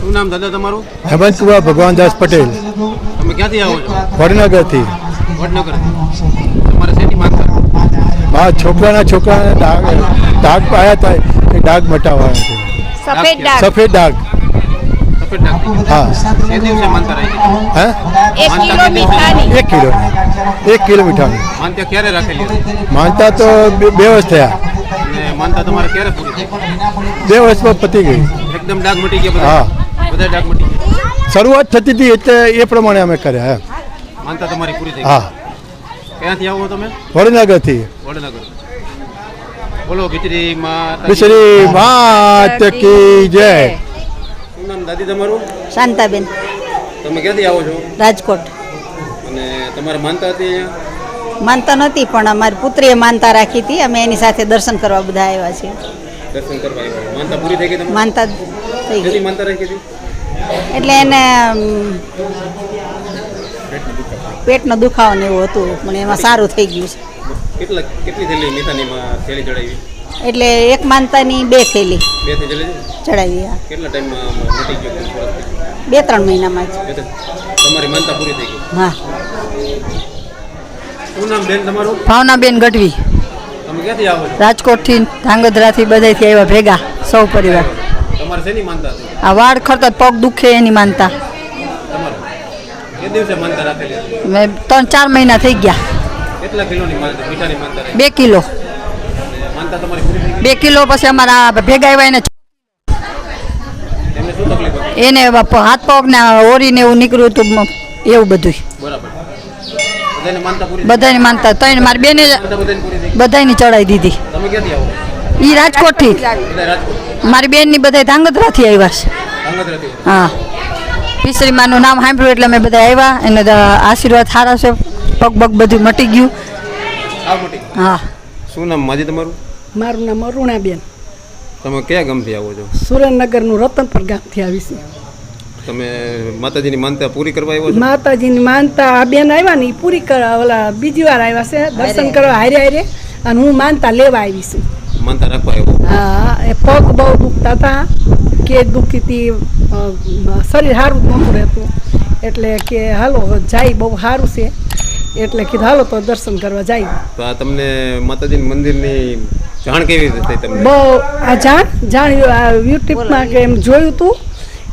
શું નામ દાદા તમારું? હેમંત કુમાર ભગવાનદાસ પટેલ. તમે ક્યાંથી આવો છો? વડનગરથી. વડનગરથી. તમારે શેની માનતા? મારા છોકરાને ડાઘ પાયા હતા, એ ડાઘ મટાવવા છે. સફેદ ડાઘ. સફેદ ડાઘ. સફેદ ડાઘ. હા. એ દિવસે માનતા રાખી? હે? 1 કિલો મીઠાની. 1 કિલો મીઠાની. માનતા ક્યારે રાખેલી? માનતા તો 2 વર્ષ થયા. અને માનતા તમારે ક્યારે પૂરી થઈ? 2 વર્ષમાં પતી ગઈ. એકદમ ડાઘ મટી ગયા? હા, બધા ડાઘ મટી ગયા. શરૂઆત થતી હતી એટલે એ પ્રમાણે અમે કર્યા. માનતા તમારી પૂરી થઈ? હા. ક્યાંથી આવો તમે? વડનગરથી. વડનગર. બોલો ખીચડી માત કી જય. શું નામ દાદી તમારું? શાંતાબેન. તમે ક્યાંથી આવો છો? રાજકોટ. અને તમારે માનતા હતી અહીંયા? માનતા નહોતી, પણ અમારી પુત્રીએ માનતા રાખી હતી. અમે એની સાથે દર્શન કરવા બધા આવ્યા છીએ. દર્શન કરવા આવ્યા. માનતા પૂરી થઈ ગઈ તમારી? માનતા થઈ ગઈ. માનતા રાખી હતી? એટલે એને પેટનો દુખાવો ને એવું હતું, પણ એમાં સારું થઈ ગયું છે. કેટલી થેલી મીઠાની થેલી ચડાવી? એટલે એક માનતાની 2 થેલી 2 થેલી ચડાવી. હા, કેટલા ટાઈમમાં મટી ગયો? 2-3 મહિનામાં જ. તમારી માનતા પૂરી થઈ ગઈ? હા. શું નામ બેન તમારું? ભાવનાબેન ગઢવી. તમે ક્યાંથી આવો છો? રાજકોટથી, ધાંગધ્રાથી બધાથી આવ્યા ભેગા, સૌ પરિવાર. તમારે શેની માનતા હતી? આ વાળ ખરતા પગ દુખે એની માનતા. તમારે એ દિવસે માનતા રાખેલી? મેં 3-4 મહિના થઈ ગયા. કેટલા કિલોની માનતા? મીઠાની માનતા રાખી? 2 કિલો. માનતા તમારી પૂરી થઈ ગઈ? 2 કિલો પછી અમારા ભેગા આવ્યા એમને શું તકલીફ હતી? એને હાથ પગ ને ઓરીને એવું નીકળ્યું હતું, એવું બધું. બરાબર. બધાની માનતા પૂરી? બધાની માનતા ત્રણ મારી બેને બધાની પૂરી થઈ? બધાની ચડાવી દીધી. તમે ક્યાંથી આવો? એ રાજકોટથી. બધા રાજકોટ? મારી બેનની બધા ધાંગધ્રાથી આવ્યા છે. ધાંગધ્રાથી? હા. પિસરીમાનું નામ સાંભળ્યું એટલે અમે બધા આવ્યા. એને આશીર્વાદ સારા છે, પગ બગ બધું મટી ગયું. હા. શું નામ માજી તમારું? મારું નામ અરુણાબેન. તમે કયા ગામથી આવો છો? સુરેન્દ્રનગરનું રતનપર ગામથી આવી છું. તમે માતાજીની માનતા પૂરી કરવા આવ્યો છો? માતાજીની માનતા આ બેન આવ્યા ને એ પૂરી કરવા, ઓલા બીજી વાર આવ્યા છે દર્શન કરવા હારે હારે, અને હું માનતા લેવા આવી છું. માનતા રાખવા આવ્યો? હા. એ પગ બહુ દુખતા હતા, કે દુખતી હતી, શરીર સારું નહોતું રહેતું, એટલે કે હાલો જાય, બહુ સારું છે, એટલે કીધું હાલો તો દર્શન કરવા જાય. તો આ તમને માતાજીની મંદિરની જાણ કેવી રીતે થઈ તમને? બહુ આ જાણ યુટ્યુબમાં કે એમ જોયું હતું,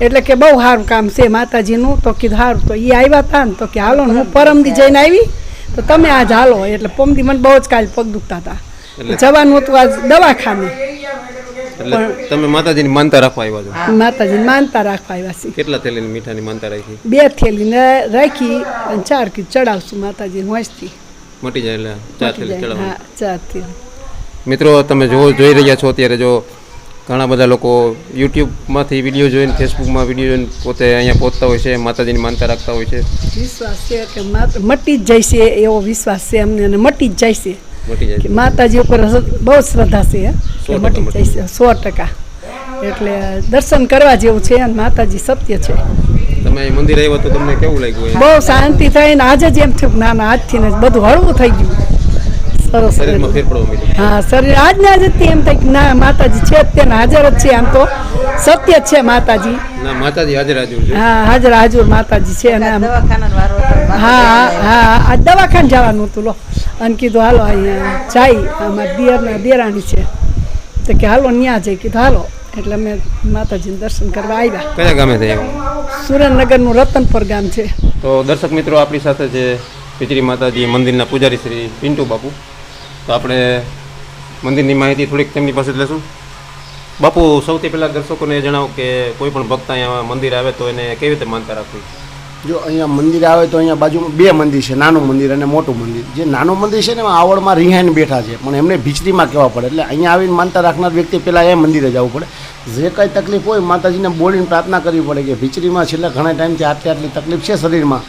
એટલે કે બહુ સારું કામ છે માતાજીનું. તો કીધું સારું. તો એ આવ્યા હતા ને, તો કે હાલો હું પરમદી જઈને આવી, તો તમે આજ હાલો. એટલે પમદી મને બહુ જ કાલે પગ દુખતા હતા, જવાનું હતું આજ દવાખાને. એટલે તમે માતાજીની માનતા રાખવા આવ્યા છો? માતાજીની માનતા રાખવા આવ્યા છે. કેટલા થેલીની મીઠાની માનતા રાખી? 2 થેલી ને રાખી, અને 4 કી ચડાવશું માતાજી હોંશથી. મટી જાય એટલે 4 થેલી ચડાવવાની? હા, 4 થેલી. મિત્રો તમે જોઈ રહ્યા છો અત્યારે, જો ઘણા બધા લોકો યુટ્યુબમાંથી વિડીયો જોઈને, ફેસબુકમાં વિડીયો જોઈને પોતે અહીંયા પહોંચતા હોય છે, માતાજીની માનતા રાખતા હોય છે. વિશ્વાસ છે કે મટી જ જાય છે, એવો વિશ્વાસ છે અમને, અને મટી જ જાય છે. કે માતાજી ઉપર બહુ શ્રદ્ધા છે, કે મટી જાય છે 100%. એટલે દર્શન કરવા જેવું છે, અને માતાજી સત્ય છે. તમે મંદિર આવ્યા તો તમને કેવું લાગ્યું? બહુ શાંતિ થઈ ને આજે જ એમ થયું કે ના ના આજથી ને બધું હળવું થઈ ગયું, સરસ. શરીરમાં ફેર પડવા માંડ્યો? હા, શરીર આજને આજ એમ થાય કે ના માતાજી છે, તેને હાજર જ છે. આમ તો સત્ય જ છે માતાજી. ના, માતાજી હાજર છે. હા, હાજર માતાજી છે. અને હા હા, આ દવાખાને જવાનું હતું લો, અને કીધું હાલો અહીંયા જાય, અમારા દેરાણી છે, તો કે હાલો ન્યા જઈ. કીધું હાલો, એટલે અમે માતાજીને દર્શન કરવા આવ્યા. કયા ગામે થયા? સુરેન્દ્રનગરનું રતનપર ગામ છે. તો દર્શક મિત્રો, આપણી સાથે છે ખીચડી માતાજી મંદિરના પૂજારી શ્રી પિન્ટુ બાપુ. તો આપણે મંદિરની માહિતી થોડીક તેમની પાસે લેશું. બાપુ, સૌથી પહેલાં દર્શકોને જણાવો કે કોઈ પણ ભક્ત અહીંયા મંદિર આવે તો એને કેવી રીતે માનતા રાખવી? જો અહીંયા મંદિર આવે તો અહીંયા બાજુમાં 2 મંદિર છે, નાનું મંદિર અને મોટું મંદિર. જે નાનું મંદિર છે ને એમાં આવડમાં રિહાઈને બેઠા છે, પણ એમને ભીચરીમાં કહેવા પડે. એટલે અહીંયા આવીને માનતા રાખનાર વ્યક્તિ પહેલાં એ મંદિરે જવું પડે. જે કાંઈ તકલીફ હોય માતાજીને બોલીને પ્રાર્થના કરવી પડે કે ભીચરીમાં છેલ્લા ઘણા ટાઈમથી આટલી તકલીફ છે શરીરમાં,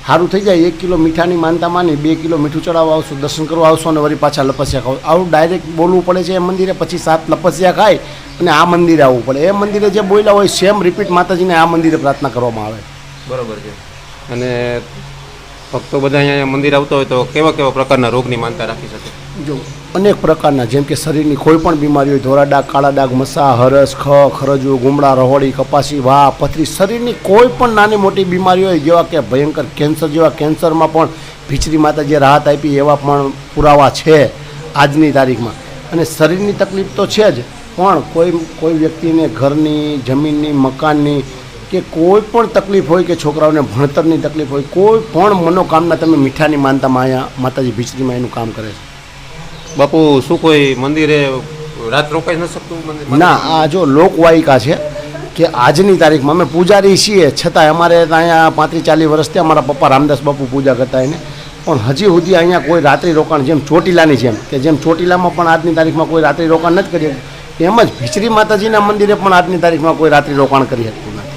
સારું થઈ જાય. 1 કિલો મીઠાની માનતા માની 2 કિલો મીઠું ચડાવવા આવશું, દર્શન કરવા આવશો, અને વળી પાછા લપસ્યા ખાવ. આવું ડાયરેક્ટ બોલવું પડે છે એ મંદિરે, પછી 7 લપસ્યા ખાય અને આ મંદિરે આવવું પડે. એ મંદિરે જે બોલ્યા હોય સેમ રિપીટ માતાજીને આ મંદિરે પ્રાર્થના કરવામાં આવે. બરાબર છે. અને ભક્તો બધા અહીંયા મંદિર આવતા હોય તો કેવા કેવા પ્રકારના રોગની માનતા રાખી શકે? જો અનેક પ્રકારના, જેમ કે શરીરની કોઈ પણ બીમારી હોય, ધોળા ડાઘ, કાળા ડાઘ, મસા, હરસ, ખરજુ, ગુમડા, રહોડી, કપાસી, વા, પથરી, શરીરની કોઈ પણ નાની મોટી બીમારી હોય, જેવા કે ભયંકર કેન્સર જેવા કેન્સરમાં પણ ભીચરી માતાજીએ રાહત આપી એવા પણ પુરાવા છે આજની તારીખમાં. અને શરીરની તકલીફ તો છે જ, પણ કોઈ વ્યક્તિને ઘરની, જમીનની, મકાનની કે કોઈ પણ તકલીફ હોય કે છોકરાઓને ભણતરની તકલીફ હોય, કોઈ પણ મનોકામના તમે મીઠાની માનતામાં અહીંયા માતાજી ભીચરીમાં એનું કામ કરે છે. બાપુ શું કોઈ મંદિરે રાત રોકાઈ ન શકતું મંદિર? ના, આ જો લોકવાયિકા છે કે આજની તારીખમાં અમે પૂજારી છીએ, છતાં અમારે અહીંયા 35-40 વર્ષથી અમારા પપ્પા રામદાસ બાપુ પૂજા કરતા એને, પણ હજી સુધી અહીંયા કોઈ રાત્રિ રોકાણ, જેમ ચોટીલાની જેમ ચોટીલામાં પણ આજની તારીખમાં કોઈ રાત્રિ રોકાણ નથી કરી શકતું, એમ જ ભીચરી માતાજીના મંદિરે પણ આજની તારીખમાં કોઈ રાત્રિ રોકાણ કરી શકતું નથી.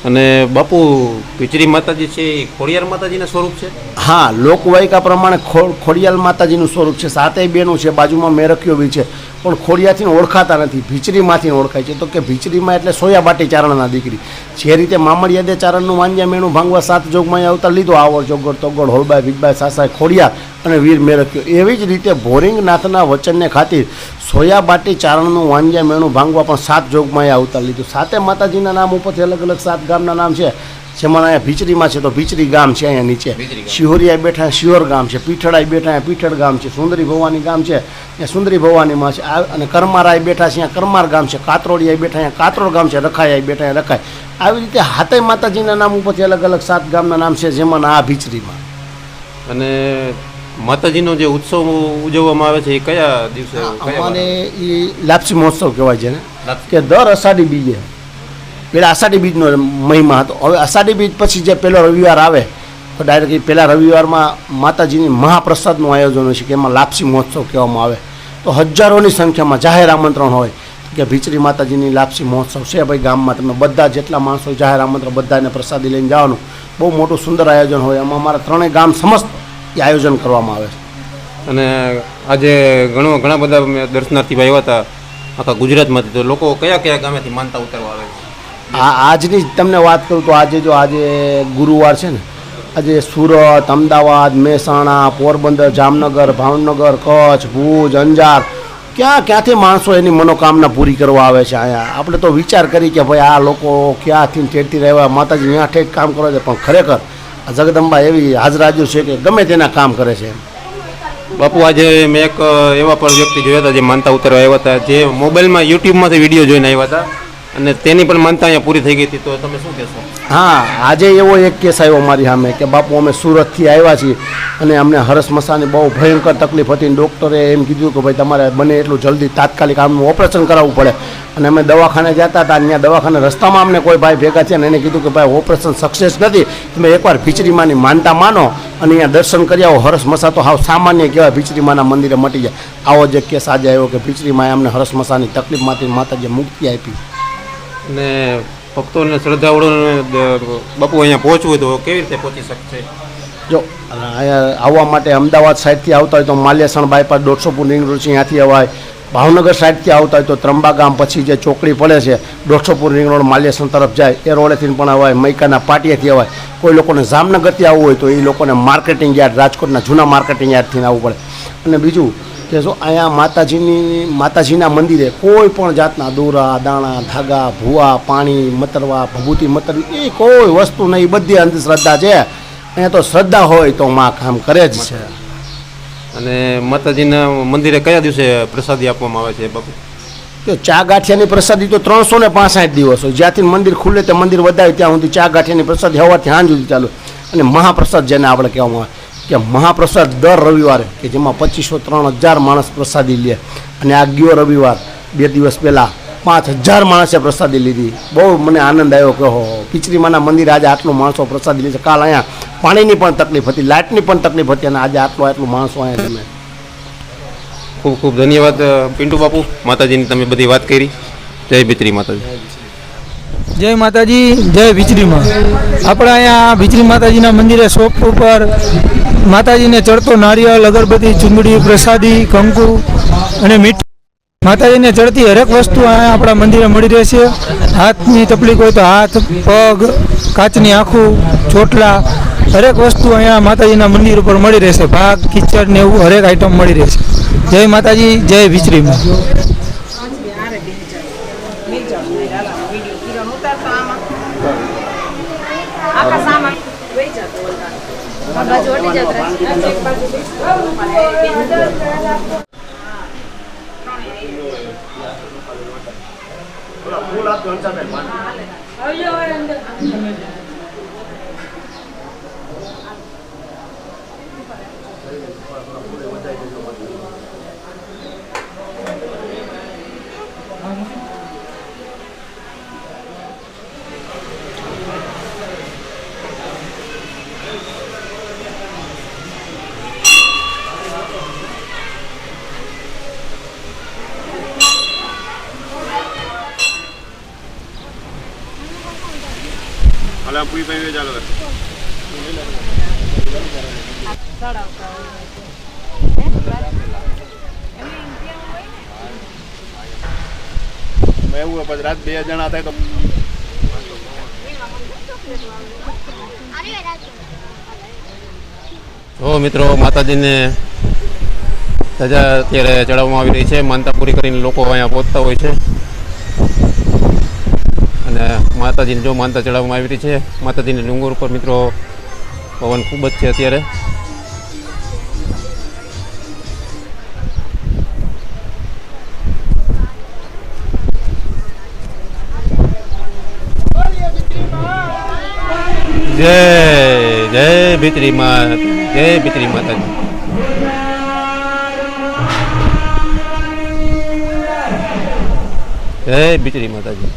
અને બાપુ ભીચરી માતાજી છે એ ખોડિયાર માતાજીના સ્વરૂપ છે? હા, લોકવાયિકા પ્રમાણે ખોડિયાર માતાજીનું સ્વરૂપ છે. 7 બહેનો છે, બાજુમાં મેરખીઓ બી છે, પણ ખોડિયારથી ઓળખાતા નથી, ભીચરીમાંથી ઓળખાય છે. તો કે ભીચરીમાં એટલે સોયાબાટી ચારણના દીકરી. જે રીતે મામડિયાદે ચારણનું વાંજ્યા મેણું ભાંગવા 7 જોગમાં અવતાર લીધો, આવડ, ચોગડ, તોગડ, હોલબાઈ, ભીજબાઈ, સાસાઈ, ખોડિયાર અને વીર મેરખ્યો, એવી જ રીતે ભોરિંગનાથના વચનને ખાतिर સોયાબાટી ચારણનું વાંજ્યા મેણું ભાંગવા પણ 7 જોગમાં અવતાર લીધું. 7 માતાજીના નામ ઉપરથી અલગ અલગ 7 ગામના નામ છે, જેમાં અહીંયા ભીચરીમાં છે તો ભીચરી ગામ છે, અહીંયા નીચે શિહોરિયા બેઠા શિહોર ગામ છે, પીઠડાઈ બેઠા પીઠડ ગામ છે, સુંદરી ભવાની ગામ છે ત્યાં સુંદરી ભવાનીમાં છે, અને કરમારાઈ બેઠા છે અહીંયા કરમાર ગામ છે, કાતરોડિયા બેઠા અહીંયા કાતરોડ ગામ છે, રખાઈ બેઠા અહીંયા રખાય. આવી રીતે 7 માતાજીના નામ ઉપરથી અલગ અલગ 7 ગામના નામ છે, જેમાં આ ભીચરીમાં. અને માતાજીનો જે ઉત્સવ ઉજવવામાં આવે છે એ કયા દિવસે? અમારે એ લાપસી મહોત્સવ કહેવાય છે ને, કે દર અષાઢી બીજે. પેલા અષાઢી બીજનો મહિમા હતો, હવે અષાઢી બીજ પછી જે પહેલો રવિવાર આવે તો ડાયરેક્ટ પહેલા રવિવારમાં માતાજીની મહાપ્રસાદનું આયોજન હોય છે, કે એમાં લાપસી મહોત્સવ કહેવામાં આવે. તો હજારોની સંખ્યામાં જાહેર આમંત્રણ હોય કે ભીચરી માતાજીની લાપસી મહોત્સવ છે ભાઈ ગામમાં, તમે બધા જેટલા માણસો જાહેર આમંત્રણ, બધાને પ્રસાદી લઈને જવાનું. બહુ મોટું સુંદર આયોજન હોય, એમાં અમારા 3 ગામ સમસ્ત એ આયોજન કરવામાં આવે છે. અને આજે ઘણા બધા દર્શનાર્થી ભાઈ આવ્યા હતા આખા ગુજરાતમાંથી, તો લોકો કયા કયા ગામેથી માનતા ઉતરવા આવે છે? આજની તમને વાત કરું તો આજે ગુરુવાર છે ને, આજે સુરત, અમદાવાદ, મહેસાણા, પોરબંદર, જામનગર, ભાવનગર, કચ્છ, ભુજ, અંજાર, ક્યાંથી માણસો એની મનોકામના પૂરી કરવા આવે છે અહીંયા. આપણે તો વિચાર કરી કે ભાઈ આ લોકો ક્યાંથી ઠેઠથી રહેવા, માતાજી અહીંયા ઠેઠ કામ કરે છે, પણ ખરેખર જગદંબા એવી હાજરાજુ છે કે ગમે તેના કામ કરે છે. બાપુ આજે મેં એક એવા પણ વ્યક્તિ જોયા હતા જે માનતા ઉતરવા આવ્યા હતા, જે મોબાઈલમાં યુટ્યુબમાંથી વિડીયો જોઈને આવ્યા હતા અને તેની પણ માનતા અહીંયા પૂરી થઈ ગઈ હતી, તો તમે શું કહેશો? હા, આજે એવો એક કેસ આવ્યો મારી સામે કે બાપુ અમે સુરતથી આવ્યા છીએ અને અમને હરસ મસાની બહુ ભયંકર તકલીફ હતી. ડૉક્ટરે એમ કીધું કે ભાઈ તમારે બને એટલું જલ્દી તાત્કાલિક આમનું ઓપરેશન કરાવવું પડે. અને અમે દવાખાને જતા હતા, ત્યાં દવાખાને રસ્તામાં અમને કોઈ ભાઈ ભેગા થયા અને એને કીધું કે ભાઈ ઓપરેશન સક્સેસ નથી, તમે એકવાર ભીચરીમાની માનતા માનો અને અહીંયા દર્શન કરી આવો. હરસ મસા તો હાવ સામાન્ય કહેવાય, ભીચરીમાના મંદિરે મટી જાય. આવો જ એક કેસ આજે આવ્યો કે ભીચરીમાએ અમને હરસ મસાની તકલીફમાંથી માતાજીએ મુક્તિ આપી. અને ભક્તોને શ્રદ્ધાળુઓને બાપુ અહીંયા પહોંચવું તો કેવી રીતે પહોંચી શકશે? જો અહીંયા આવવા માટે અમદાવાદ સાઈડથી આવતા હોય તો માલ્યાસણ બાયપાસ 150 ફૂટ રિંગ રોડ છે ત્યાંથી અવાય. ભાવનગર સાઈડથી આવતા હોય તો ત્રંબા ગામ પછી જે ચોકડી પડે છે 150 ફૂટ રિંગ રોડ માલ્યાસણ તરફ જાય એ રોડેથી પણ અવાય. મૈકાના પાટિયાથી અવાય. કોઈ લોકોને જામનગરથી આવવું હોય તો એ લોકોને માર્કેટિંગ યાર્ડ, રાજકોટના જૂના માર્કેટિંગ યાર્ડથી આવવું પડે. અને બીજું કે જો અહીંયા માતાજીના મંદિરે કોઈ પણ જાતના દોરા, દાણા, ધાગા, ભૂવા, પાણી મતરવા, ભભૂતિ મતરવી એ કોઈ વસ્તુ નહીં, બધી અંધશ્રદ્ધા છે. અહીંયા તો શ્રદ્ધા હોય તો માં કામ કરે જ છે. અને માતાજીના મંદિરે કયા દિવસે પ્રસાદી આપવામાં આવે છે બાપુ? તો ચા ગાંઠિયાની પ્રસાદી તો 365 દિવસ હોય, જ્યાંથી મંદિર ખુલે તે મંદિર વધારે ત્યાં સુધી ચા ગાંઠિયાની પ્રસાદી સવારથી સાંજ સુધી ચાલુ. અને મહાપ્રસાદ જેને આપણે કહેવામાં આવે કે મહાપ્રસાદ દર રવિવારે, કે જેમાં 2503,000 માણસ પ્રસાદી લે. અને આ ગયો રવિવાર 2 દિવસ પહેલાં 5000 માણસે પ્રસાદી લીધી. બહુ મને આનંદ આવ્યો કે ભીચરીમાના મંદિરે આજે આટલું માણસો પ્રસાદી લે છે. કાલ અહીંયા પાણીની પણ તકલીફ હતી, લાઇટની પણ તકલીફ હતી, અને આજે આટલું માણસો અહીંયા જમે. ખૂબ ખૂબ ધન્યવાદ પિન્ટુ બાપુ, માતાજીની તમે બધી વાત કરી. જય ભીચરી માતાજી. જય માતાજી, જય ભીચરીમાં. આપણે અહીંયા ભીચરી માતાજીના મંદિરે શોપ ઉપર માતાજીને ચડતો નારિયેળ, અગરબત્તી, ચુંદડી, પ્રસાદી, કંકુ અને મીઠું, માતાજીને ચડતી હરેક વસ્તુ અહીંયા આપણા મંદિરે મળી રહેશે. હાથની તકલીફ હોય તો હાથ, પગ, કાચની આંખું, ચોટલા હરેક વસ્તુ અહીંયા માતાજીના મંદિર ઉપર મળી રહેશે. ભાગ કિચડ ને એવું હરેક આઈટમ મળી રહેશે. જય માતાજી, જય વિચરીમાં. એવું પછી રાત 2 જણા થાય તો જો મિત્રો, માતાજીને ધજા અત્યારે ચડાવવામાં આવી રહી છે. માનતા પૂરી કરીને લોકો અહીંયા પહોંચતા હોય છે અને માતાજીને જો માનતા ચડાવવામાં આવી રહી છે. માતાજીના ડુંગર ઉપર મિત્રો પવન ખૂબ જ છે અત્યારે. જય જય ભીતરી માં, જય ભીતરી માતાજી. જય ભીતરી માતાજી.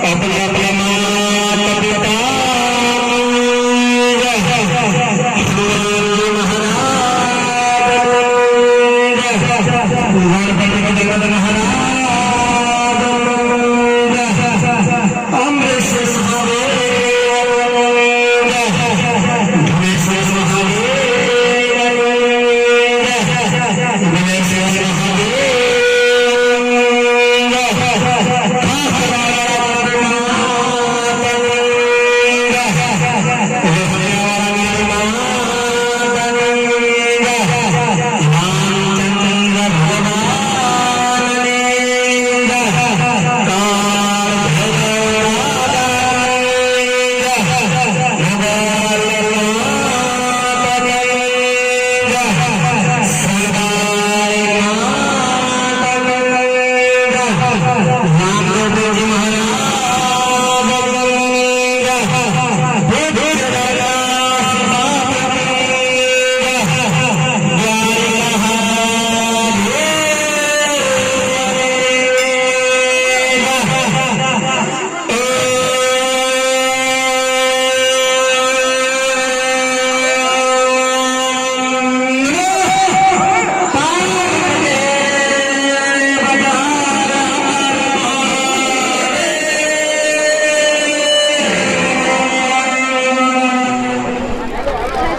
अपने अपने माता पिता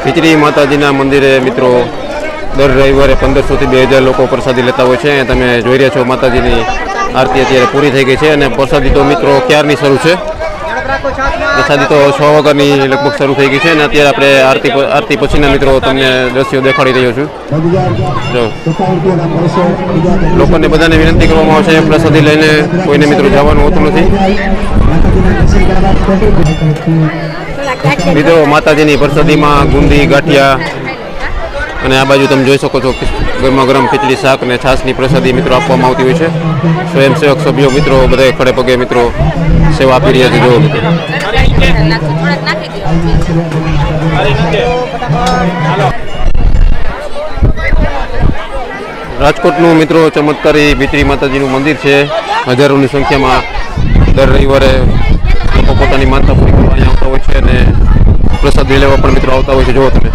ખીચડી માતાજીના મંદિરે મિત્રો દર રવિવારે 1500 થી 2000 લોકો પ્રસાદી લેતા હોય છે. તમે જોઈ રહ્યા છો માતાજીની આરતી અત્યારે પૂરી થઈ ગઈ છે અને પ્રસાદી તો મિત્રો ક્યારની શરૂ છે. પ્રસાદી તો 6 વાગ્યાની લગભગ શરૂ થઈ ગઈ છે અને અત્યારે આપણે આરતી પછીના મિત્રો તમને દ્રશ્યો દેખાડી રહ્યો છું. જો લોકોને બધાને વિનંતી કરવામાં આવશે પ્રસાદી લઈને કોઈને મિત્રો જવાનું હોતું નથી. મિત્રો માતાજીની પ્રસાદીમાં ગુંદી ગાંઠિયા અને આ બાજુ તમે જોઈ શકો છો ગરમા ગરમ ખીચડી શાક અને છાશની પ્રસાદી મિત્રો આપવામાં આવતી હોય છે. સ્વયંસેવક સભ્યો મિત્રો બધા ખડે પગે મિત્રો સેવા આપી રહ્યા છે. જો મિત્રો રાજકોટનું મિત્રો ચમત્કારી ભીતરી માતાજીનું મંદિર છે. હજારોની સંખ્યામાં દર રવિવારે લોકો પોતાની માનતા પૂરી કરવા અહીંયા આવતા હોય છે અને પ્રસાદી લેવા પણ મિત્રો આવતા હોય છે. જુઓ તમે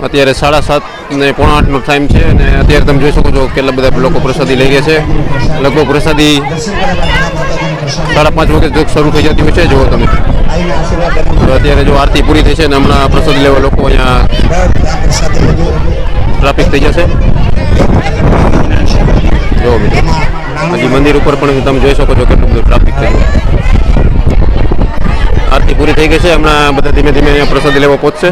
અત્યારે 7:30 ને 7:45નો ટાઈમ છે અને અત્યારે તમે જોઈ શકો છો કેટલા બધા લોકો પ્રસાદી લઈ રહ્યા છે. લગભગ પ્રસાદી 5:30 વાગે શરૂ થઈ જતી હોય છે. જુઓ તમે અત્યારે જો આરતી પૂરી થઈ છે અને હમણાં પ્રસાદી લેવા લોકો અહીંયા ટ્રાફિક થઈ જશે. જો મિત્રો હજી મંદિર ઉપર પણ તમે જોઈ શકો છો કેટલું બધું ટ્રાફિક થઈ ગયું. આરતી પૂરી થઈ ગઈ છે. હમણાં બધા ધીમે ધીમે અહીંયા પ્રસાદી લેવા પહોંચશે.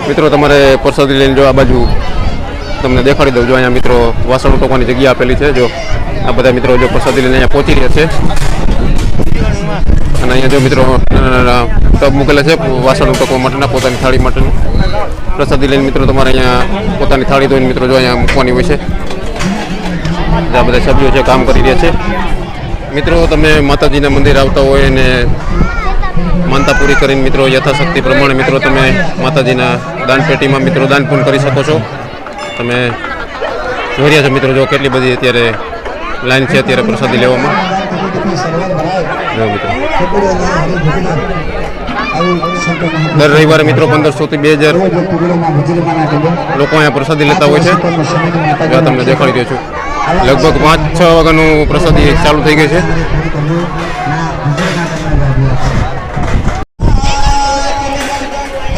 મિત્રો તમારે પ્રસાદી લઈને જો આ બાજુ તમને દેખાડી દઉં. જો અહીંયા મિત્રો વાસણ ટોકવાની જગ્યા આપેલી છે. જો આ બધા મિત્રો જો પ્રસાદી લઈને અહીંયા પહોંચી રહ્યા છે અને અહીંયા જો મિત્રો ટબ મૂકેલા છે વાસણ ટોકવા માટેના પોતાની થાળી માટેનું. પ્રસાદી લઈને મિત્રો તમારે અહીંયા પોતાની થાળી ધોઈને મિત્રો જો અહીંયા મૂકવાની હોય છે. આ બધા સભ્યો છે કામ કરી રહ્યા છે. મિત્રો તમે માતાજીના મંદિર આવતા હોય અને માનતા પૂરી કરીને મિત્રો યથાશક્તિ પ્રમાણે મિત્રો તમે માતાજીના દાનપેટીમાં મિત્રો દાન પણ કરી શકો છો. તમે જોઈ રહ્યા છો મિત્રો જો કેટલી બધી અત્યારે લાઈન છે અત્યારે પ્રસાદી લેવામાં. જો મિત્રો દર રવિવારે મિત્રો 1500 થી 2000 લોકો અહીંયા પ્રસાદી લેતા હોય છે. જો તમને દેખાડી રહ્યો છું લગભગ 5-6 વાગ્યાનું પ્રસાદી ચાલુ થઈ ગઈ છે.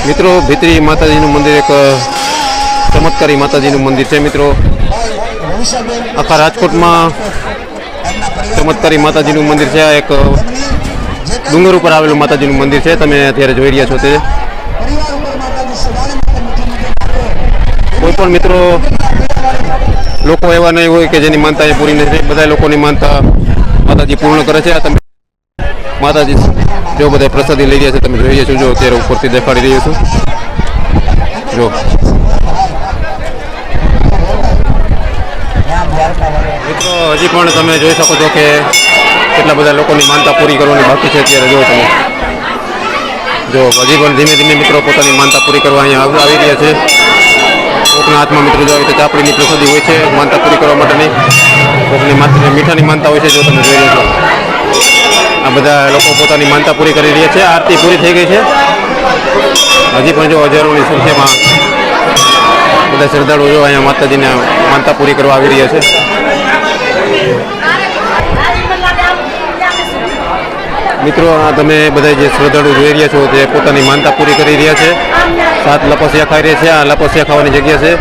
મિત્રો ભીતરી માતાજીનું મંદિર એક ચમત્કારી માતાજીનું મંદિર છે. મિત્રો આખા રાજકોટમાં ચમત્કારી માતાજીનું મંદિર છે. આ એક ડુંગર ઉપર આવેલું માતાજીનું મંદિર છે. તમે અત્યારે જોઈ રહ્યા છો તે કોઈ પણ મિત્રો લોકો એવા નહીં હોય કે જેની માનતા એ પૂરી નથી. બધા લોકોની માનતા માતાજી પૂર્ણ કરે છે. આ તમે માતાજી જો બધા પ્રસાદી લઈ રહ્યા છે તમે જોઈ રહ્યા છો. જો અત્યારે ઉપરથી દેખાડી રહ્યો છું. જો મિત્રો હજી પણ તમે જોઈ શકો છો કે કેટલા બધા લોકોની માનતા પૂરી કરવાની બાકી છે. અત્યારે જો તમે જો હજી પણ ધીમે ધીમે મિત્રો પોતાની માનતા પૂરી કરવા અહીંયા આવી રહ્યા છે. કોકના હાથમાં મિત્રો જો આવી રીતે ચાપડીની પ્રસાદી હોય છે માનતા પૂરી કરવા માટેની. કોકની મીઠાની માનતા હોય છે. જો તમે જોઈ રહ્યા છો આ બધા લોકો પોતાની માનતા પૂરી કરી રહ્યા છે. આરતી પૂરી થઈ ગઈ છે. હજી પણ જો હજારોની સંખ્યામાં બધા શ્રદ્ધાળુઓ જો અહીંયા માતાજીને માનતા પૂરી કરવા આવી રહ્યા છે. મિત્રો આ તમે બધા જે શ્રદ્ધાળુ જોઈ રહ્યા છો તે પોતાની માનતા પૂરી કરી રહ્યા છે. 7 લપસિયા ખાઈ રહ્યા છે. આ લપસિયા ખાવાની જગ્યા છે.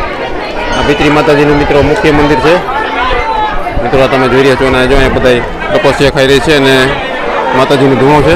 આ ભીતરી માતાજીનું મિત્રો મુખ્ય મંદિર છે. મિત્રો આ તમે જોઈ રહ્યા છો અને જો અહીંયા બધા લપસિયા ખાઈ રહી છે અને માતાજીનો ધૂણો છે.